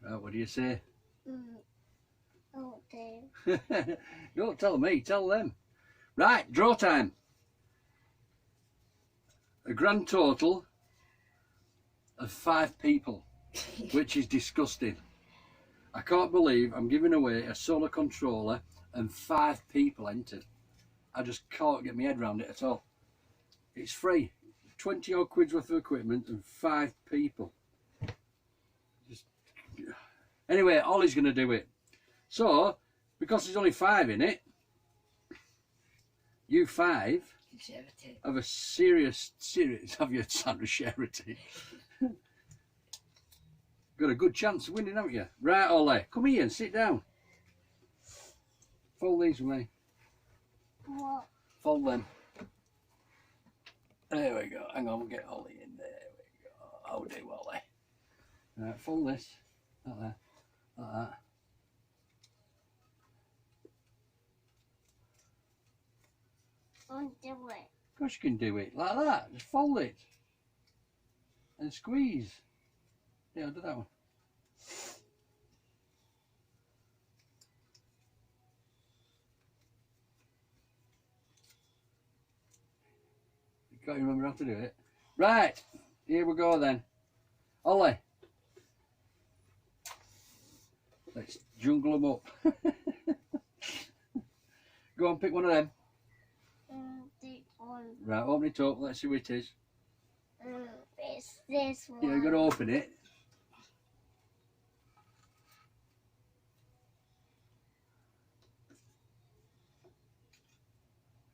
What do you say? Oh dear. Don't tell me, tell them. Right, draw time. A grand total of 5 people, which is disgusting. I can't believe I'm giving away a solar controller and 5 people entered. I just can't get my head around it at all. It's free. 20 odd quid's worth of equipment and 5 people. Anyway, Ollie's going to do it. So, because there's only 5 in it, you 5 have a serious have you, Sandra Charity? Got a good chance of winning, haven't you? Right, Ollie, come here and sit down. Fold these with me. What? Fold them. There we go. Hang on, we'll get Ollie in. There we go. How do Ollie? Right, fold this. Like that. Like that. I'll do it. Of course you can do it. Like that. Just fold it. And squeeze. Yeah, I'll do that one. You can't remember how to do it. Right. Here we go then. Ollie. Let's jungle them up. Go on, pick one of them. This one. Right, open it up. Let's see what it is. It's this one. Yeah, you've got to open it.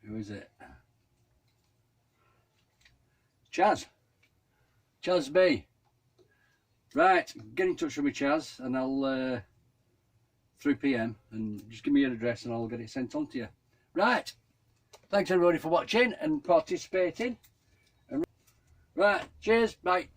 Who is it? Chaz. Chaz B. Right, get in touch with me, Chaz, and I'll through PM, and just give me your address and I'll get it sent on to you. Right. Thanks everybody for watching and participating. Right, cheers, bye.